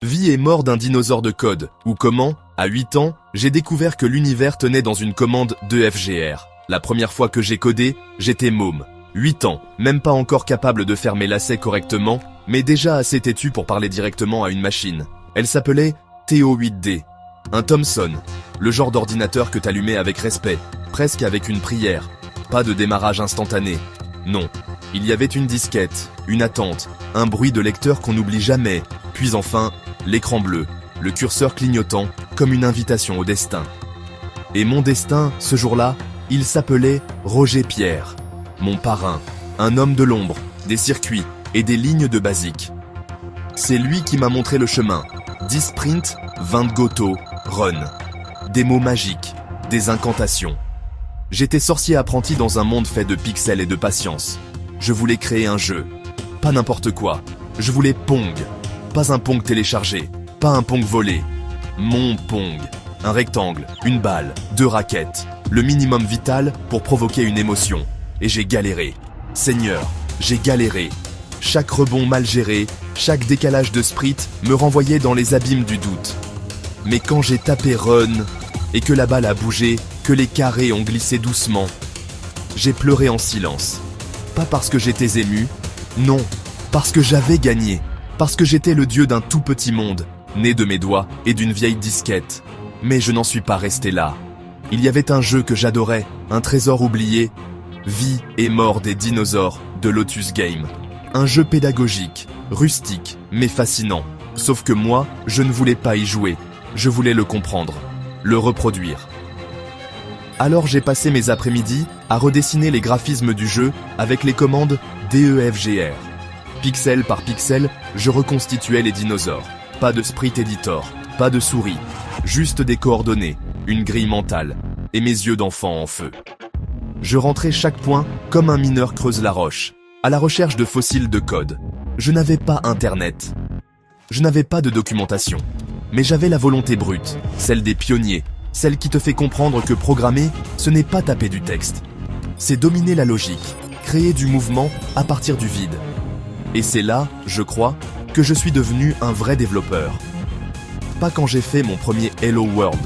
Vie et mort d'un dinosaure de code, ou comment, à 8 ans, j'ai découvert que l'univers tenait dans une commande d'EFGR. La première fois que j'ai codé, j'étais môme. 8 ans, même pas encore capable de faire mes lacets correctement, mais déjà assez têtu pour parler directement à une machine. Elle s'appelait TO8D. Un Thomson, le genre d'ordinateur que t'allumais avec respect, presque avec une prière. Pas de démarrage instantané. Non. Il y avait une disquette, une attente, un bruit de lecteur qu'on n'oublie jamais, puis enfin, l'écran bleu, le curseur clignotant, comme une invitation au destin. Et mon destin, ce jour-là, il s'appelait Roger Pierre. Mon parrain, un homme de l'ombre, des circuits et des lignes de basique. C'est lui qui m'a montré le chemin. 10 sprints, 20 goto, run. Des mots magiques, des incantations. J'étais sorcier apprenti dans un monde fait de pixels et de patience. Je voulais créer un jeu. Pas n'importe quoi. Je voulais Pong. Pas un Pong téléchargé. Pas un Pong volé. Mon Pong. Un rectangle, une balle, 2 raquettes. Le minimum vital pour provoquer une émotion. Et j'ai galéré. Seigneur, j'ai galéré. Chaque rebond mal géré, chaque décalage de sprint me renvoyait dans les abîmes du doute. Mais quand j'ai tapé run, et que la balle a bougé, que les carrés ont glissé doucement, j'ai pleuré en silence. Pas parce que j'étais ému, non, parce que j'avais gagné. Parce que j'étais le dieu d'un tout petit monde, né de mes doigts et d'une vieille disquette. Mais je n'en suis pas resté là. Il y avait un jeu que j'adorais, un trésor oublié, Vie et mort des dinosaures de Lotus Game. Un jeu pédagogique, rustique, mais fascinant. Sauf que moi, je ne voulais pas y jouer. Je voulais le comprendre, le reproduire. Alors j'ai passé mes après-midi à redessiner les graphismes du jeu avec les commandes DEFGR. Pixel par pixel, je reconstituais les dinosaures. Pas de sprite editor, pas de souris, juste des coordonnées, une grille mentale, et mes yeux d'enfant en feu. Je rentrais chaque point comme un mineur creuse la roche, à la recherche de fossiles de code. Je n'avais pas Internet. Je n'avais pas de documentation. Mais j'avais la volonté brute, celle des pionniers, celle qui te fait comprendre que programmer, ce n'est pas taper du texte. C'est dominer la logique, créer du mouvement à partir du vide. Et c'est là, je crois, que je suis devenu un vrai développeur. Pas quand j'ai fait mon premier Hello World,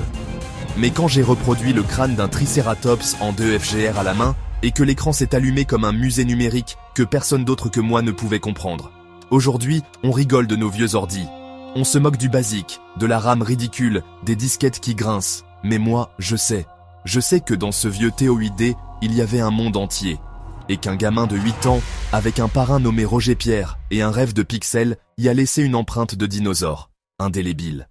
mais quand j'ai reproduit le crâne d'un tricératops en 2FGR à la main et que l'écran s'est allumé comme un musée numérique que personne d'autre que moi ne pouvait comprendre. Aujourd'hui, on rigole de nos vieux ordis. On se moque du basique, de la RAM ridicule, des disquettes qui grincent. Mais moi, je sais. Je sais que dans ce vieux TO8D, il y avait un monde entier. Et qu'un gamin de 8 ans, avec un parrain nommé Roger Pierre et un rêve de pixels, y a laissé une empreinte de dinosaure, indélébile.